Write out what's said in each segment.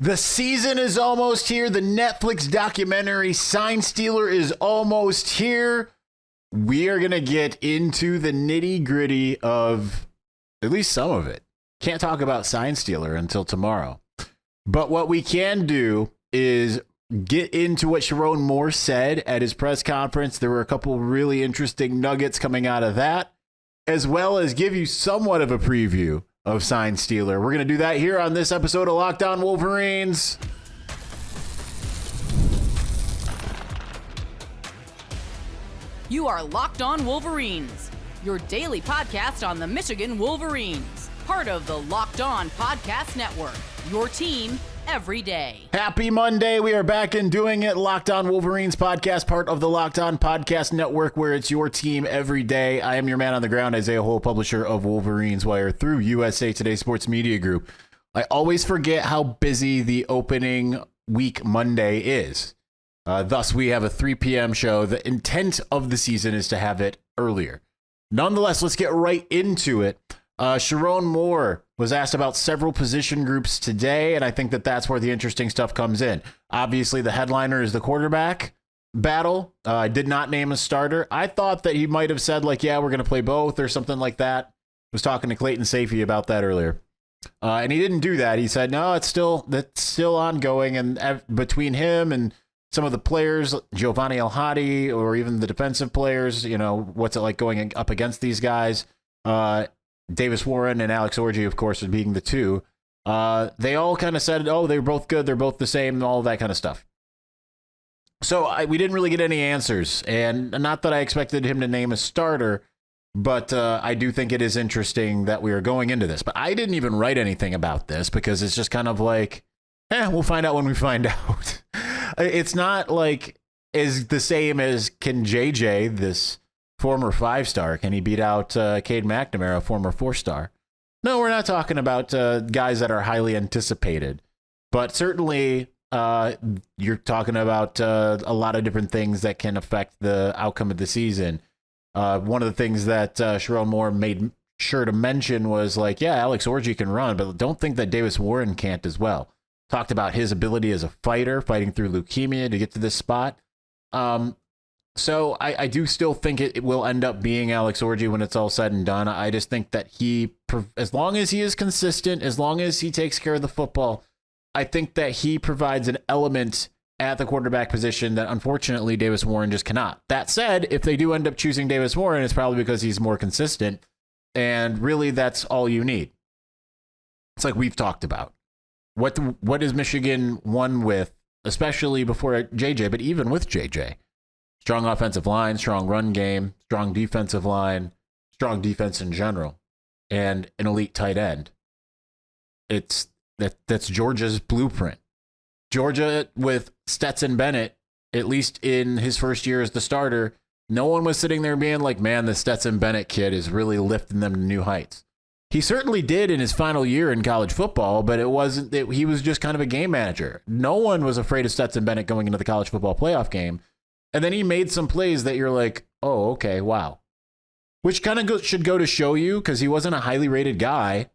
The season is almost here. The Netflix documentary Sign Stealer is almost here. We are going to get into the nitty gritty of at least some of it. Can't talk about Sign Stealer until tomorrow. But what we can do is get into what Chiron Moore said at his press conference. There were a couple really interesting nuggets coming out of that, as well as give you somewhat of a preview of Sign Stealer. We're going to do that here on this episode of Locked On Wolverines. You are Locked On Wolverines, your daily podcast on the Michigan Wolverines, part of the Locked On Podcast Network, your team every day. Happy Monday. We are back and doing it. Locked On Wolverines podcast, part of the Locked On Podcast Network, where it's your team every day. I am your man on the ground, Isaiah Hole, publisher of Wolverines Wire through USA Today Sports Media Group. I always forget how busy the opening week Monday is. Thus, we have a 3 p.m. show. The intent of the season is to have it earlier. Nonetheless, let's get right into it. Sherrone Moore was asked about several position groups today, and I think that that's where the interesting stuff comes in. Obviously, the headliner is the quarterback battle. I did not name a starter. I thought that he might have said, like, yeah, we're going to play both or something like that. I was talking to Clayton Safey about that earlier. And he didn't do that. He said, no, that's still ongoing. And between him and some of the players, Giovanni El-Hadi, or even the defensive players, you know, what's it like going up against these guys? Davis Warren and Alex Orji, of course, being the two. They all kind of said, oh, they're both good, they're both the same, all that kind of stuff. So we didn't really get any answers. And not that I expected him to name a starter, but I do think it is interesting that we are going into this. But I didn't even write anything about this because it's just kind of like, we'll find out when we find out. It's not like is the same as can JJ, this former 5-star, can he beat out Cade McNamara, a former 4-star? No, we're not talking about guys that are highly anticipated. But certainly you're talking about a lot of different things that can affect the outcome of the season. One of the things that Sherrone Moore made sure to mention was like, yeah, Alex Orji can run, but don't think that Davis Warren can't as well. Talked about his ability as a fighter, fighting through leukemia to get to this spot. So I do still think it will end up being Alex Orji when it's all said and done. I just think that as long as he is consistent, as long as he takes care of the football, I think that he provides an element at the quarterback position that unfortunately Davis Warren just cannot. That said, if they do end up choosing Davis Warren, it's probably because he's more consistent. And really, that's all you need. It's like we've talked about. What is Michigan won with, especially before JJ, but even with JJ? Strong offensive line, strong run game, strong defensive line, strong defense in general, and an elite tight end. That's Georgia's blueprint. Georgia with Stetson Bennett, at least in his first year as the starter, no one was sitting there being like, man, the Stetson Bennett kid is really lifting them to new heights. He certainly did in his final year in college football, but he was just kind of a game manager. No one was afraid of Stetson Bennett going into the college football playoff game. And then he made some plays that you're like, oh, okay, wow. Which kind of should go to show you, because he wasn't a highly rated guy,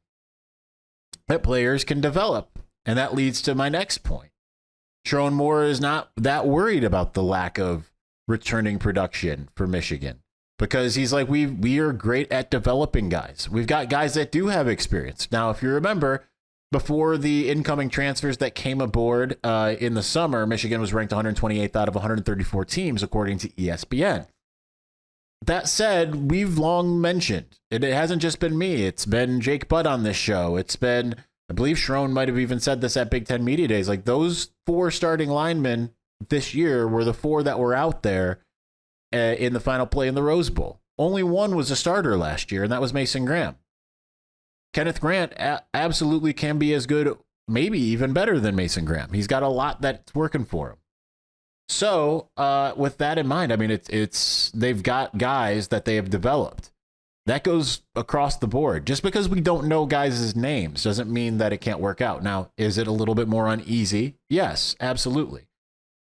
that players can develop. And that leads to my next point. Chiron Moore is not that worried about the lack of returning production for Michigan. Because he's like, we are great at developing guys. We've got guys that do have experience. Now, if you remember, before the incoming transfers that came aboard in the summer, Michigan was ranked 128th out of 134 teams, according to ESPN. That said, we've long mentioned, it hasn't just been me. It's been Jake Butt on this show. It's been, I believe Sherrone might have even said this at Big Ten Media Days. Like, those 4 starting linemen this year were the 4 that were out there in the final play in the Rose Bowl. Only one was a starter last year, and that was Mason Graham. Kenneth Grant absolutely can be as good, maybe even better than Mason Graham. He's got a lot that's working for him. So with that in mind, I mean, they've got guys that they have developed. That goes across the board. Just because we don't know guys' names doesn't mean that it can't work out. Now, is it a little bit more uneasy? Yes, absolutely.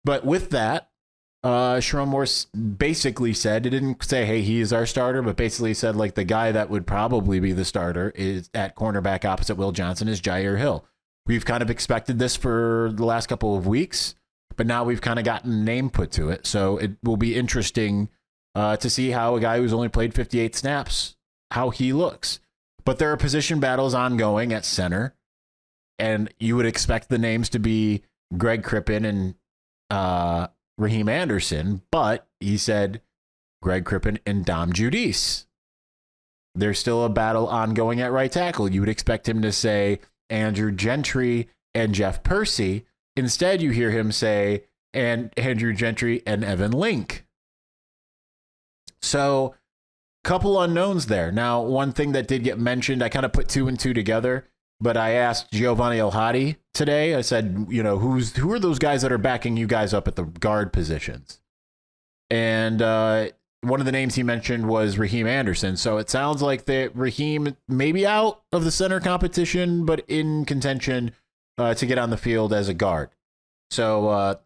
But with that, Chiron Moore basically said, it didn't say, hey, he is our starter, but basically said, like, the guy that would probably be the starter is at cornerback opposite Will Johnson is Jair Hill. We've kind of expected this for the last couple of weeks, but now we've kind of gotten a name put to it. So it will be interesting to see how a guy who's only played 58 snaps, how he looks. But there are position battles ongoing at center, and you would expect the names to be Greg Crippen and Raheem Anderson, but he said Greg Crippen and Dom Judice. There's still a battle ongoing at right tackle. You would expect him to say Andrew Gentry and Jeff Percy. Instead, you hear him say and Andrew Gentry and Evan Link. So, couple unknowns there. Now, one thing that did get mentioned, I kind of put 2 and 2 together, but I asked Giovanni El Hadi today. I said, who are those guys that are backing you guys up at the guard positions? And one of the names he mentioned was Raheem Anderson. So it sounds like that Raheem may be out of the center competition, but in contention to get on the field as a guard. So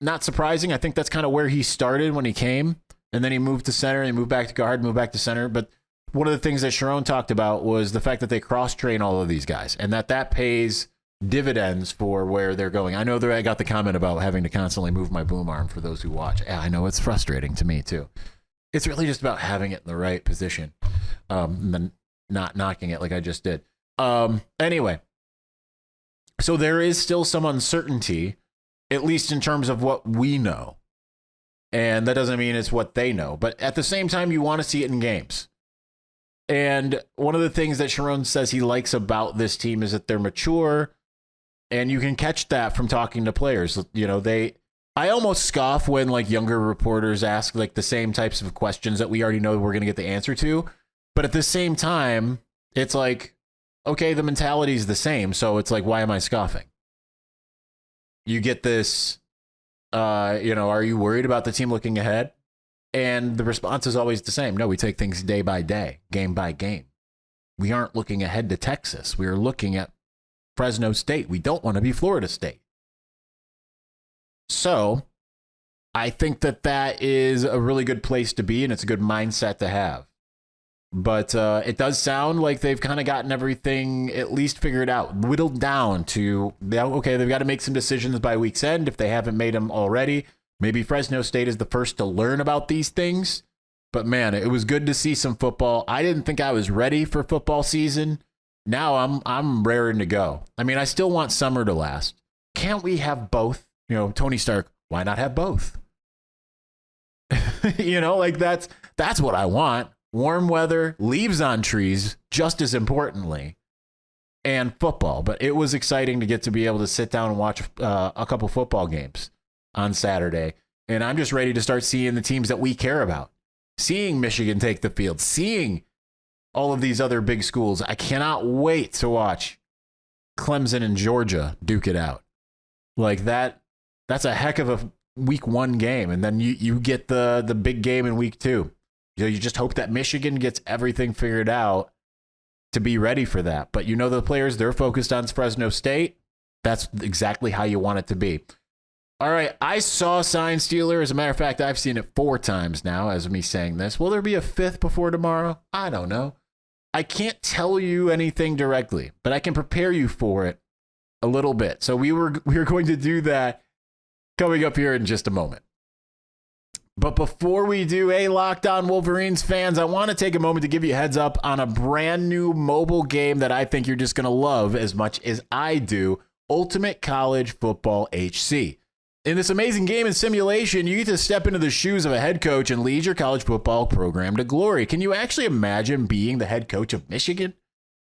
not surprising. I think that's kind of where he started when he came. And then he moved to center, and he moved back to guard, moved back to center. But one of the things that Sherrone talked about was the fact that they cross-train all of these guys, and that pays dividends for where they're going. I know that I got the comment about having to constantly move my boom arm for those who watch. Yeah, I know it's frustrating to me, too. It's really just about having it in the right position and then not knocking it like I just did. Anyway, so there is still some uncertainty, at least in terms of what we know. And that doesn't mean it's what they know. But at the same time, you want to see it in games. And one of the things that Sherrone says he likes about this team is that they're mature. And you can catch that from talking to players. I almost scoff when like younger reporters ask like the same types of questions that we already know we're going to get the answer to. But at the same time, it's like, okay, the mentality is the same. So it's like, why am I scoffing? You get this, are you worried about the team looking ahead? And the response is always the same. No, we take things day by day, game by game. We aren't looking ahead to Texas. We are looking at Fresno State. We don't want to be Florida State. So I think that is a really good place to be, and it's a good mindset to have. But it does sound like they've kind of gotten everything at least figured out, whittled down to, okay, they've got to make some decisions by week's end if they haven't made them already. Maybe Fresno State is the first to learn about these things. But, man, it was good to see some football. I didn't think I was ready for football season. Now I'm raring to go. I mean, I still want summer to last. Can't we have both? Tony Stark, why not have both? That's what I want. Warm weather, leaves on trees, just as importantly, and football. But it was exciting to get to be able to sit down and watch a couple football games on Saturday. And I'm just ready to start seeing the teams that we care about. Seeing Michigan take the field, seeing all of these other big schools. I cannot wait to watch Clemson and Georgia duke it out. Like that's a heck of a week 1 game. And then you get the big game in week 2. You just hope that Michigan gets everything figured out to be ready for that. But the players, they're focused on Fresno State. That's exactly how you want it to be. All right, I saw Sign Stealer. As a matter of fact, I've seen it 4 times now as of me saying this. Will there be a 5th before tomorrow? I don't know. I can't tell you anything directly, but I can prepare you for it a little bit. So we were going to do that coming up here in just a moment. But before we do, Locked On Wolverines fans, I want to take a moment to give you a heads up on a brand new mobile game that I think you're just going to love as much as I do, Ultimate College Football HC. In this amazing game and simulation, you get to step into the shoes of a head coach and lead your college football program to glory. Can you actually imagine being the head coach of Michigan?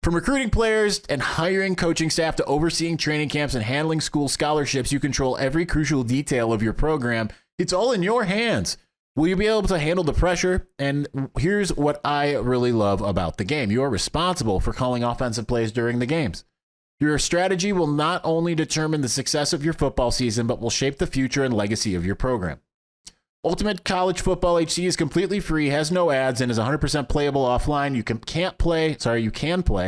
From recruiting players and hiring coaching staff to overseeing training camps and handling school scholarships, you control every crucial detail of your program. It's all in your hands. Will you be able to handle the pressure? And here's what I really love about the game. You are responsible for calling offensive plays during the games. Your strategy will not only determine the success of your football season, but will shape the future and legacy of your program. Ultimate College Football HC is completely free, has no ads, and is 100% playable offline. You can play.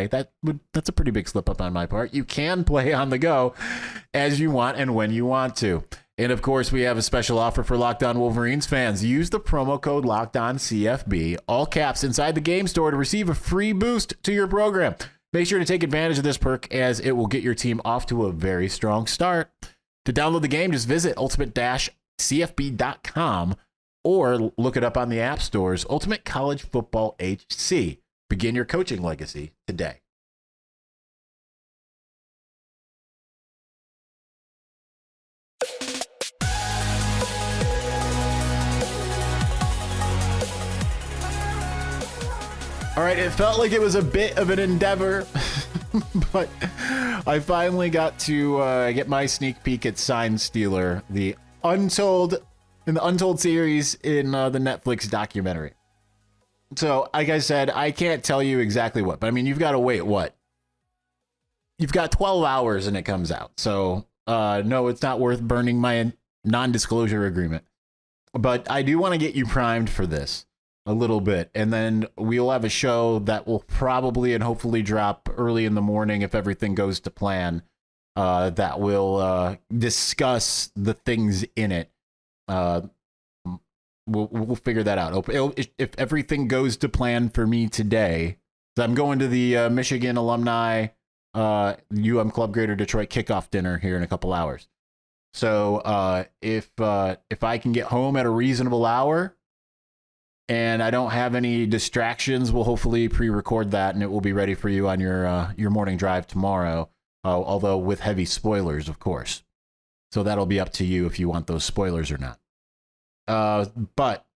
That's a pretty big slip up on my part. You can play on the go as you want and when you want to. And of course, we have a special offer for Locked On Wolverines fans. Use the promo code LOCKEDONCFB, all caps, inside the game store to receive a free boost to your program. Make sure to take advantage of this perk as it will get your team off to a very strong start. To download the game, just visit ultimate-cfb.com or look it up on the app stores. Ultimate College Football HC. Begin your coaching legacy today. All right, it felt like it was a bit of an endeavor, but I finally got to get my sneak peek at Sign Stealer, the Untold series in the Netflix documentary. So, like I said, I can't tell you exactly what, but I mean, you've got to wait, what? You've got 12 hours and it comes out. So, no, it's not worth burning my non-disclosure agreement. But I do want to get you primed for this a little bit, and then we'll have a show that will probably and hopefully drop early in the morning if everything goes to plan, that will discuss the things in it. We'll figure that out. If everything goes to plan for me today, I'm going to the Michigan alumni Club Greater Detroit kickoff dinner here in a couple hours. So if I can get home at a reasonable hour and I don't have any distractions, we'll hopefully pre-record that and it will be ready for you on your morning drive tomorrow. Although with heavy spoilers, of course. So that'll be up to you if you want those spoilers or not. But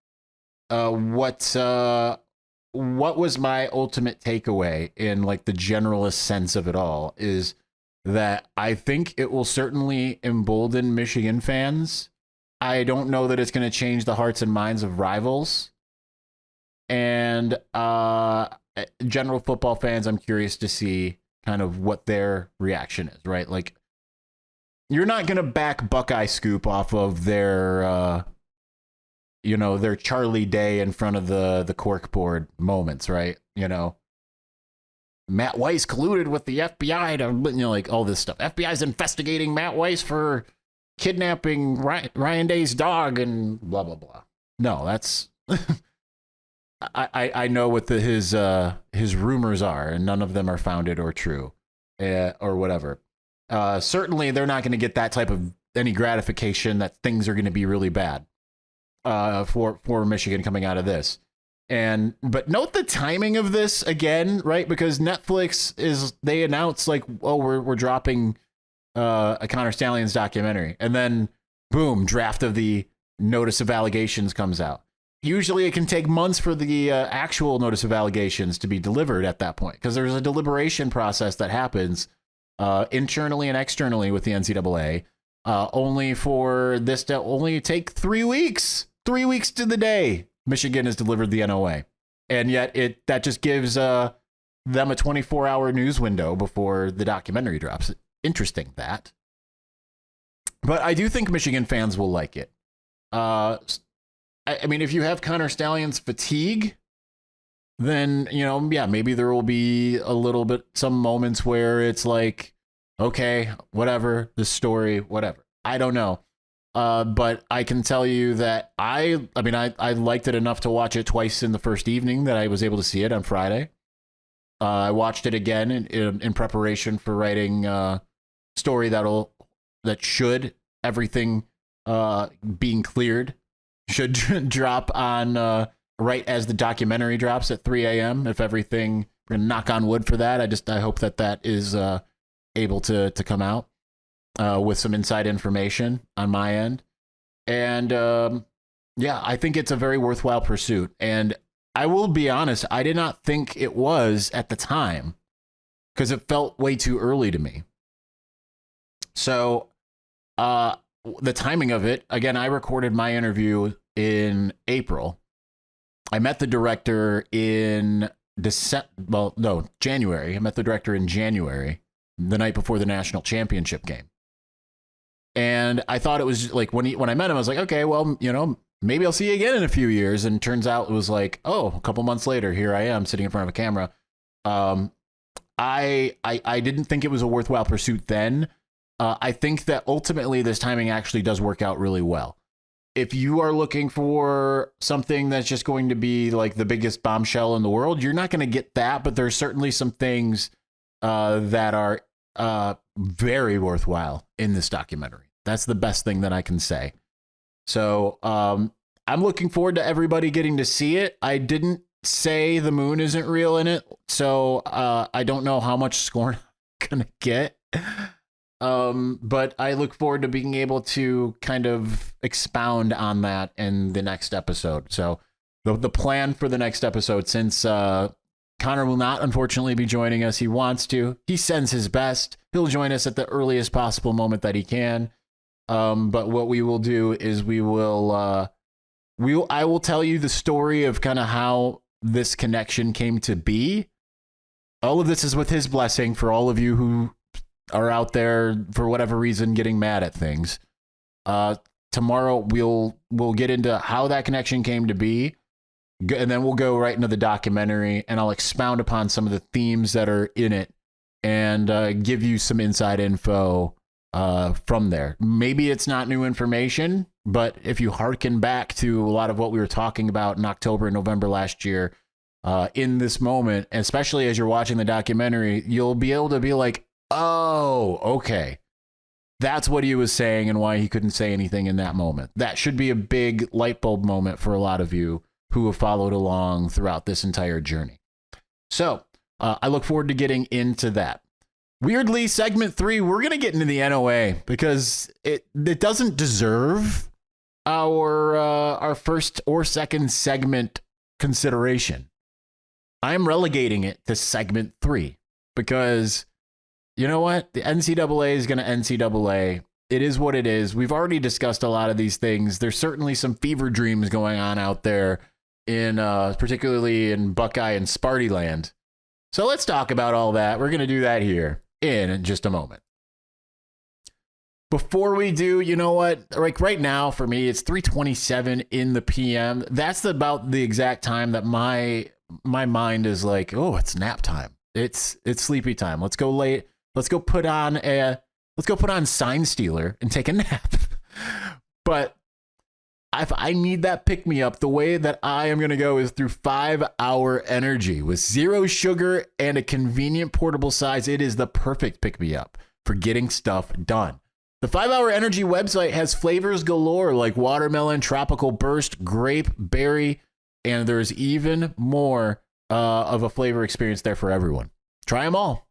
what was my ultimate takeaway in like the generalist sense of it all is that I think it will certainly embolden Michigan fans. I don't know that it's going to change the hearts and minds of rivals. And general football fans, I'm curious to see kind of what their reaction is, right? Like, you're not going to back Buckeye Scoop off of their, their Charlie Day in front of the corkboard moments, right? Matt Weiss colluded with the FBI to, like all this stuff. FBI's investigating Matt Weiss for kidnapping Ryan Day's dog and blah, blah, blah. No, that's... I know what his rumors are, and none of them are founded or true, or whatever. Certainly, they're not going to get that type of any gratification that things are going to be really bad for Michigan coming out of this. But note the timing of this again, right? Because Netflix they announced like, oh, we're dropping a Connor Stallions documentary, and then boom, draft of the notice of allegations comes out. Usually it can take months for the actual notice of allegations to be delivered at that point, because there's a deliberation process that happens internally and externally with the NCAA, only for this to only take 3 weeks. 3 weeks to the day Michigan has delivered the NOA. And yet that just gives them a 24-hour news window before the documentary drops. Interesting, that. But I do think Michigan fans will like it. I mean, if you have Connor Stallions fatigue, then, maybe there will be a little bit, some moments where it's like, okay, whatever, this story, whatever. I don't know. But I can tell you that I liked it enough to watch it twice in the first evening that I was able to see it on Friday. I watched it again in preparation for writing a story that should everything being cleared should drop on right as the documentary drops at 3 a.m. If everything, we're gonna knock on wood for that. I hope that is able to come out with some inside information on my end. And I think it's a very worthwhile pursuit. And I will be honest, I did not think it was at the time because it felt way too early to me. So the timing of it, again, I recorded my interview in April. I met the director in January. I met the director in January, the night before the national championship game. And I thought it was like, when I met him, I was like, okay, well, maybe I'll see you again in a few years. And turns out it was like, oh, a couple months later, here I am sitting in front of a camera. I didn't think it was a worthwhile pursuit then. I think that ultimately this timing actually does work out really well. If you are looking for something that's just going to be like the biggest bombshell in the world, you're not going to get that, but there's certainly some things that are very worthwhile in this documentary. That's the best thing that I can say. So I'm looking forward to everybody getting to see it. I didn't say the moon isn't real in it, so I don't know how much scorn I'm going to get. But I look forward to being able to kind of expound on that in the next episode. So the plan for the next episode, since Connor will not unfortunately be joining us, he wants to. He sends his best. He'll join us at the earliest possible moment that he can. But what we will do is I will tell you the story of kind of how this connection came to be. All of this is with his blessing for all of you who are out there for whatever reason getting mad at things. Tomorrow we'll get into how that connection came to be, and then we'll go right into the documentary, and I'll expound upon some of the themes that are in it and give you some inside info from there. Maybe it's not new information, but if you hearken back to a lot of what we were talking about in October and November last year, in this moment, especially as you're watching the documentary, you'll be able to be like, oh, okay. That's what he was saying and why he couldn't say anything in that moment. That should be a big light bulb moment for a lot of you who have followed along throughout this entire journey. So I look forward to getting into that. Weirdly, segment 3, we're going to get into the NOA because it doesn't deserve our first or second segment consideration. I'm relegating it to segment 3 because you know what? The NCAA is going to NCAA. It is what it is. We've already discussed a lot of these things. There's certainly some fever dreams going on out there, in particularly in Buckeye and Sparty land. So let's talk about all that. We're going to do that here in just a moment. Before we do, you know what? Like right now, for me, it's 3:27 in the PM. That's about the exact time that my mind is like, oh, it's nap time. It's sleepy time. Let's go late. Let's go put on Sign Stealer and take a nap. But if I need that pick me up, the way that I am going to go is through 5-Hour Energy with 0 sugar and a convenient portable size. It is the perfect pick me up for getting stuff done. The 5-Hour Energy website has flavors galore like watermelon, tropical burst, grape, berry, and there's even more of a flavor experience there for everyone. Try them all.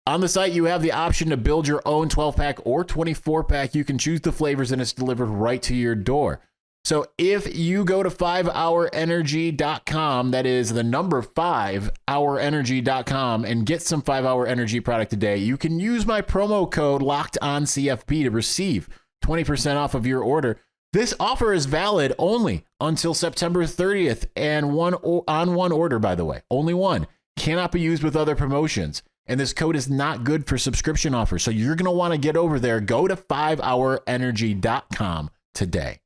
On the site, you have the option to build your own 12-pack or 24-pack. You can choose the flavors and it's delivered right to your door. So if you go to 5hourenergy.com, that is the number 5hourenergy.com, and get some 5-Hour Energy product today, you can use my promo code LOCKEDONCFB to receive 20% off of your order. This offer is valid only until September 30th and on one order, by the way. Only one. Cannot be used with other promotions. And this code is not good for subscription offers. So you're going to want to get over there. Go to 5hourenergy.com today.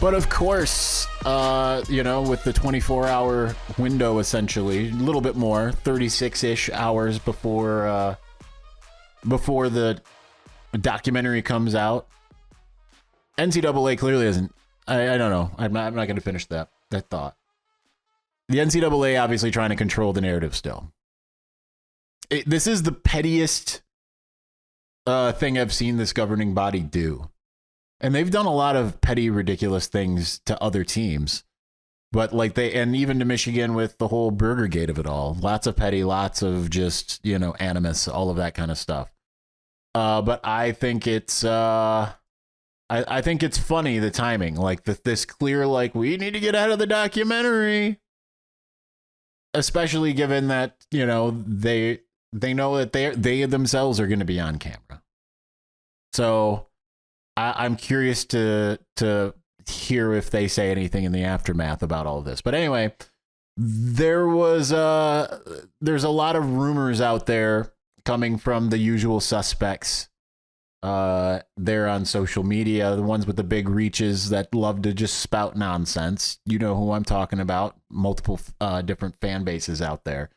But of course, with the 24-hour window, essentially, a little bit more, 36-ish hours before the documentary comes out, NCAA clearly isn't. I don't know. I'm not going to finish that thought. The NCAA obviously trying to control the narrative still. This is the pettiest thing I've seen this governing body do. And they've done a lot of petty, ridiculous things to other teams. But and even to Michigan with the whole Burgergate of it all. Lots of petty, lots of just, animus, all of that kind of stuff. But I think it's I think it's funny, the timing, this clear, we need to get out of the documentary, especially given that, they know that they themselves are going to be on camera. So I'm curious to hear if they say anything in the aftermath about all of this. But anyway, there's a lot of rumors out there coming from the usual suspects there on social media, the ones with the big reaches that love to just spout nonsense. You know who I'm talking about. Multiple different fan bases out there.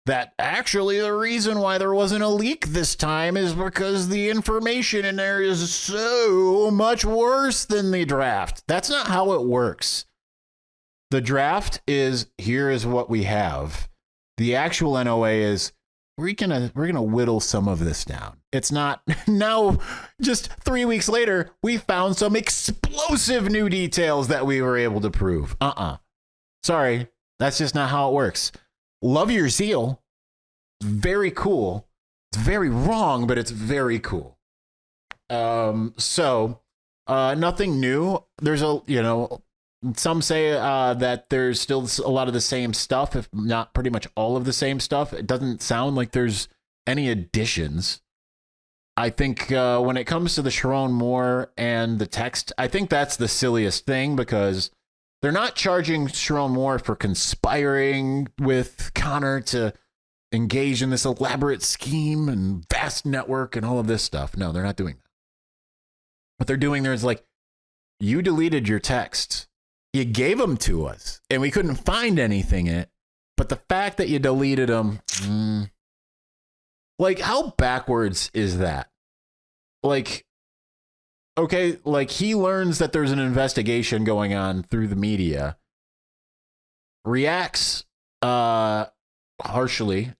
that actually the reason why there wasn't a leak this time is because the information in there is so much worse than the draft. That's not how it works. The draft is, here is what we have. The actual NOA is, we're gonna whittle some of this down. It's not now. Just 3 weeks later, we found some explosive new details that we were able to prove. Sorry, that's just not how it works. Love your zeal. Very cool. It's very wrong, but it's very cool. So nothing new. There's some say that there's still a lot of the same stuff, if not pretty much all of the same stuff. It doesn't sound like there's any additions. I think when it comes to the Chiron Moore and the text, I think that's the silliest thing, because they're not charging Sherrone Moore for conspiring with Connor to engage in this elaborate scheme and vast network and all of this stuff. No, they're not doing that. What they're doing there is like, you deleted your texts. You gave them to us, and we couldn't find anything in it. But the fact that you deleted them, like, how backwards is that? Like, okay, like, he learns that there's an investigation going on through the media, reacts harshly,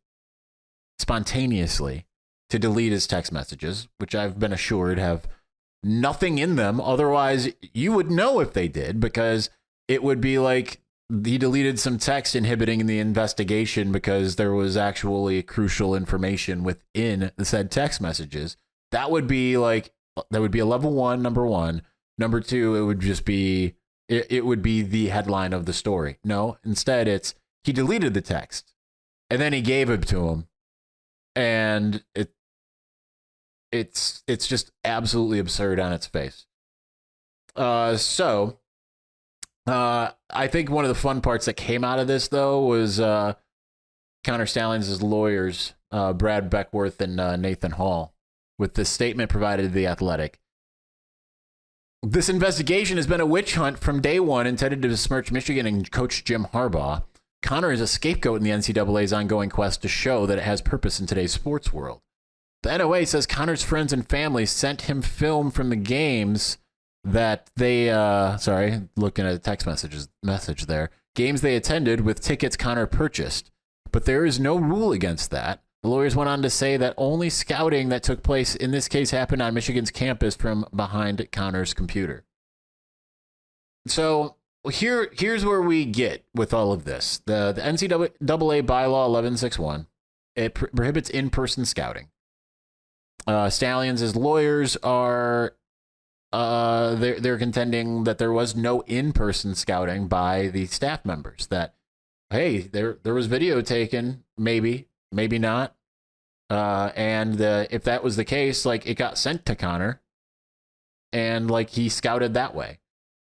spontaneously, to delete his text messages, which I've been assured have nothing in them. Otherwise, you would know if they did, because it would be like he deleted some text inhibiting the investigation because there was actually crucial information within the said text messages. That would be like, that would be a level 1, number 1. Number 2, it would just be, it would be the headline of the story. No, instead it's, he deleted the text and then he gave it to him. And it's just absolutely absurd on its face. So I think one of the fun parts that came out of this, though, was Connor Stalions' lawyers, Brad Beckworth and Nathan Hall, with this statement provided to The Athletic. This investigation has been a witch hunt from day one, intended to besmirch Michigan and coach Jim Harbaugh. Connor is a scapegoat in the NCAA's ongoing quest to show that it has purpose in today's sports world. The NOA says Connor's friends and family sent him film from the games that they, looking at a text message there, games they attended with tickets Connor purchased. But there is no rule against that. The lawyers went on to say that only scouting that took place in this case happened on Michigan's campus from behind Connor's computer. So here's where we get with all of this. The NCAA bylaw 1161, it prohibits in-person scouting. Stalions' lawyers are they're contending that there was no in-person scouting by the staff members. That, hey, there was video taken, maybe not, and if that was the case, like, it got sent to Connor, and like, he scouted that way.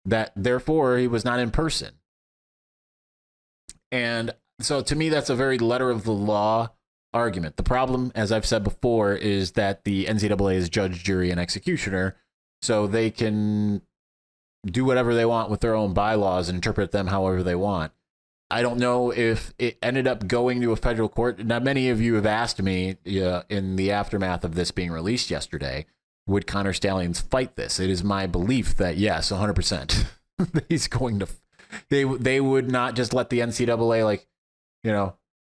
That therefore he was not in person. And so to me, that's a very letter of the law argument. The problem, as I've said before, is that the NCAA is judge, jury, and executioner, so they can do whatever they want with their own bylaws and interpret them however they want. I don't know if it ended up going to a federal court. Now, many of you have asked me in the aftermath of this being released yesterday, would Connor Stalions fight this? It is my belief that yes, 100%. He's going to. They would not just let the NCAA, like,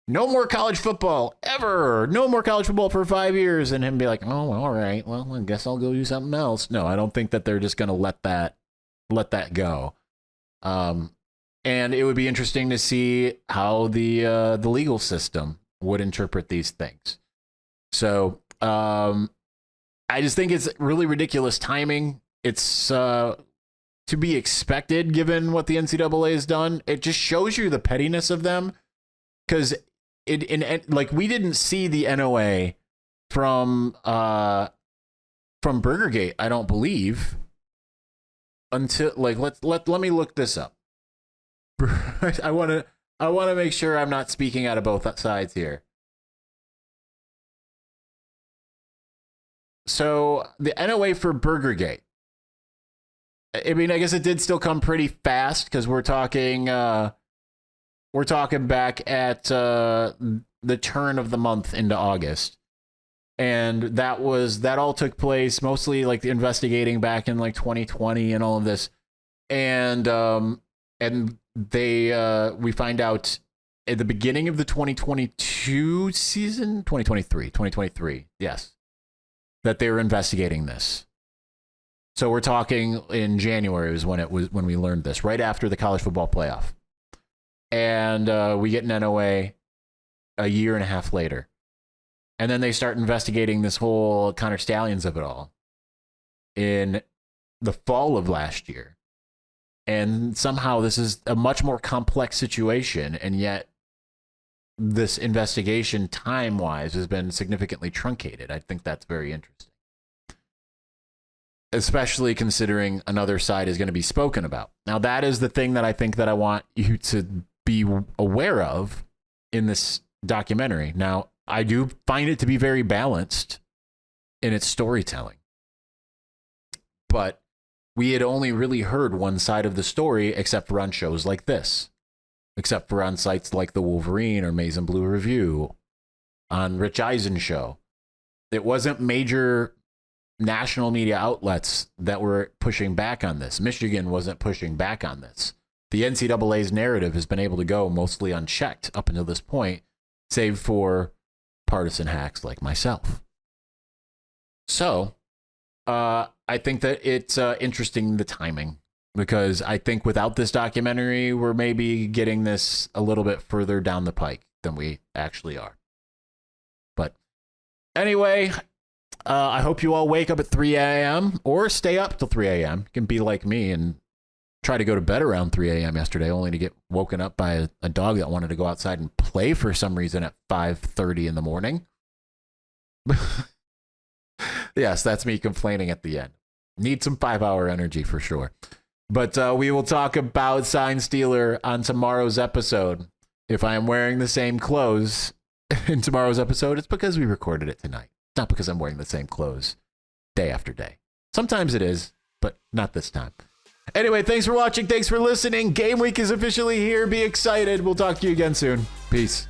no more college football ever. No more college football for 5 years, and him be like, oh, all right, well, I guess I'll go do something else. No, I don't think that they're just going to let that go. And it would be interesting to see how the legal system would interpret these things. So I just think it's really ridiculous timing. It's to be expected given what the NCAA has done. It just shows you the pettiness of them, because like, we didn't see the NOA from Burgergate, I don't believe, until, like, let me look this up. I want to make sure I'm not speaking out of both sides here. So the NOA for Burgergate, I mean, I guess it did still come pretty fast, because we're talking back at the turn of the month into August. And that all took place mostly like investigating back in like 2020 and all of this. And we find out at the beginning of the 2022 season, 2023, yes, that they were investigating this. So we're talking in January was when we learned this, right after the college football playoff. And we get an NOA a year and a half later. And then they start investigating this whole Connor Stallions of it all in the fall of last year. And somehow this is a much more complex situation, and yet this investigation time-wise has been significantly truncated. I think that's very interesting. Especially considering another side is going to be spoken about. Now, that is the thing that I think that I want you to be aware of in this documentary. Now, I do find it to be very balanced in its storytelling. But we had only really heard one side of the story, except for on shows like this. Except for on sites like the Wolverine or Maize and Blue Review, on Rich Eisen's show. It wasn't major national media outlets that were pushing back on this. Michigan wasn't pushing back on this. The NCAA's narrative has been able to go mostly unchecked up until this point, save for partisan hacks like myself. So, I think that it's interesting, the timing, because I think without this documentary, we're maybe getting this a little bit further down the pike than we actually are. But anyway, I hope you all wake up at 3 a.m. or stay up till 3 a.m. You can be like me and try to go to bed around 3 a.m. yesterday, only to get woken up by a dog that wanted to go outside and play for some reason at 5:30 in the morning. Yes, that's me complaining at the end. Need some 5-hour energy for sure. But we will talk about Sign Stealer on tomorrow's episode. If I am wearing the same clothes in tomorrow's episode, it's because we recorded it tonight. Not because I'm wearing the same clothes day after day. Sometimes it is, but not this time. Anyway, thanks for watching. Thanks for listening. Game week is officially here. Be excited. We'll talk to you again soon. Peace.